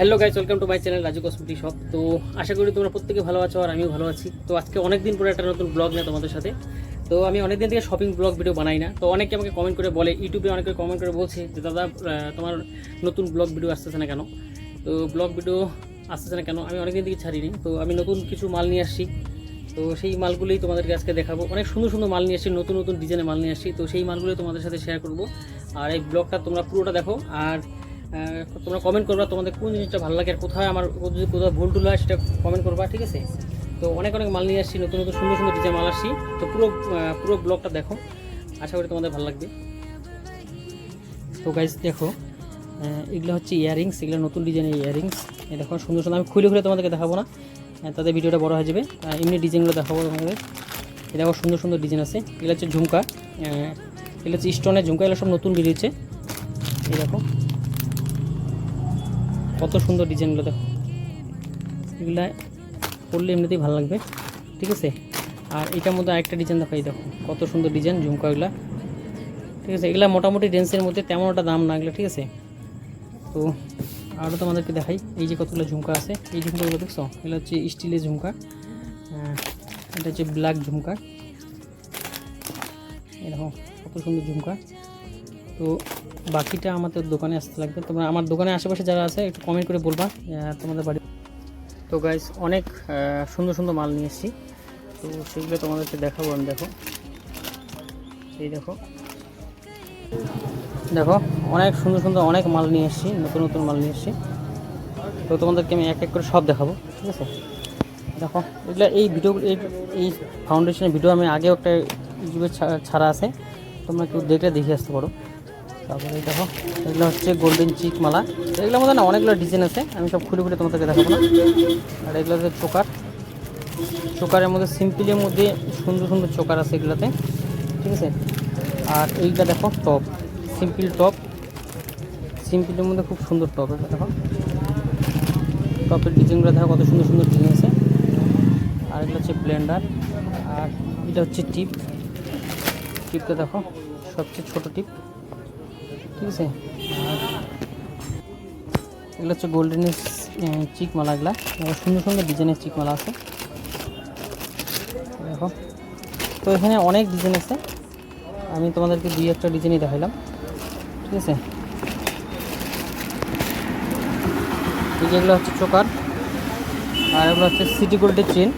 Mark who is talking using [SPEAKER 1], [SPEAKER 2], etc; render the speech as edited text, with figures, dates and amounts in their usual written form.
[SPEAKER 1] Hello guys, welcome to my channel Raju cosmetic shop. তো আশা করি তোমরা প্রত্যেকে ভালো আছো আর আমিও ভালো আছি। তো আজকে অনেক দিন পরে একটা নতুন ব্লগ নিয়ে তোমাদের সাথে। তো আমি অনেক দিন থেকে শপিং ব্লগ ভিডিও বানাই না। তো অনেকে আমাকে কমেন্ট করে বলে, ইউটিউবে অনেকে কমেন্ট করে বলছে যে দাদা তোমার নতুন ব্লগ ভিডিও আসতেছে না কেন। তো ব্লগ ভিডিও আসতেছে না কেন, আমি অনেক দিন থেকে ছাড়িনি। তো আমি নতুন কিছু মাল নিয়ে আসছি, তো সেই মালগুলোই তোমাদেরকে আজকে দেখাবো। অনেক সুন্দর সুন্দর মাল নিয়ে আসছি, নতুন নতুন ডিজাইনের মাল নিয়ে আসছি। তো সেই মালগুলোই তোমাদের সাথে শেয়ার করবো। আর এই ব্লগটা তোমরা পুরোটা দেখো, আর তোমরা কমেন্ট করবা তোমাদের কোন জিনিসটা ভালো লাগে, আর কোথায় আমার যদি কোথাও ভুল টুল হয় সেটা কমেন্ট করবা, ঠিক আছে। তো অনেক অনেক মাল নিয়ে আসছি, নতুন নতুন সুন্দর সুন্দর ডিজাইন মাল আসছি। তো পুরো ব্লগটা দেখো, আশা করি তোমাদের ভালো লাগবে। তো গাইস দেখো, এগুলো হচ্ছে ইয়াররিংস, এগুলো নতুন ডিজাইনের ইয়াররিংস। এই দেখো সুন্দর সুন্দর, আমি খুলে খুলে তোমাদেরকে দেখাবো না, তাদের ভিডিওটা বড় হয়ে যাবে। এমনি ডিজাইনগুলো দেখাবো তোমাদের। এই দেখো সুন্দর সুন্দর ডিজাইন আছে। এগুলো হচ্ছে ঝুমকা, এগুলো হচ্ছে স্টোনের ঝুমকা, এগুলো সব নতুন বেরিয়েছে। এই দেখো কত সুন্দর ডিজাইনগুলো, দেখো এগুলা পরলে এমনিতেই ভালো লাগবে, ঠিক আছে। আর এটার মধ্যে আরেকটা ডিজাইন দেখো, এই দেখো কত সুন্দর ডিজাইন ঝুমকাগুলা, ঠিক আছে। এগুলা মোটামুটি রেঞ্জের মধ্যে, তেমন একটা দাম না এগুলো, ঠিক আছে। তো আরও তোমাদেরকে দেখাই, এই যে কতগুলো ঝুমকা আছে, এই ঝুমকাগুলো দেখছো, এগুলো হচ্ছে স্টিলের ঝুমকা, এটা হচ্ছে ব্ল্যাক ঝুমকা। এই দেখো কত সুন্দর ঝুমকা। তো বাকিটা আমাদের দোকানে আসতে লাগবে। তোমরা আমার দোকানের আশেপাশে যারা আছে একটু কমেন্ট করে বলবা তোমাদের বাড়ি। তো গাইস অনেক সুন্দর সুন্দর মাল নিয়ে এসেছি, তো সেগুলো তোমাদেরকে দেখাবো আমি। দেখো এই দেখো দেখো অনেক সুন্দর সুন্দর অনেক মাল নিয়ে এসেছি, নতুন নতুন মাল নিয়ে এসেছি। তো তোমাদেরকে আমি এক এক করে সব দেখাবো, ঠিক আছে। দেখো এগুলো এই ভিডিও, এই ফাউন্ডেশনের ভিডিও আমি আগেও একটা ইউটিউবে ছাড়া আছে, তোমরা কেউ দেখলে দেখে আসতে পারো। তারপরে দেখো এগুলো হচ্ছে গোল্ডেন চিক মালা, এগুলোর মধ্যে না অনেকগুলো ডিজাইন আছে, আমি সব খুলে খুলে তোমাদেরকে দেখাবো না। আর এগুলো হচ্ছে চোকারের মধ্যে সিম্পলের মধ্যে সুন্দর সুন্দর চোকার আছে এগুলোতে, ঠিক আছে। আর এইগুলো দেখো টপ, সিম্পলের মধ্যে খুব সুন্দর টপ। এটা দেখো টপের ডিজাইনগুলো দেখো কত সুন্দর সুন্দর ডিজাইন আছে। আর এগুলো হচ্ছে ব্লেন্ডার, আর এটা হচ্ছে টিপটা দেখো সবচেয়ে ছোট টিপ, ঠিক আছে। এগুলো হচ্ছে গোল্ডেনের চিক মালা, এগুলা সুন্দর সুন্দর ডিজাইনের চিক মালা আছে দেখো। তো এখানে অনেক ডিজাইন আছে, আমি তোমাদেরকে দুই একটা ডিজাইনই দেখাইলাম, ঠিক আছে। এই যেগুলো হচ্ছে চোকার, আর এগুলো হচ্ছে সিটি গোল্ডের চেন।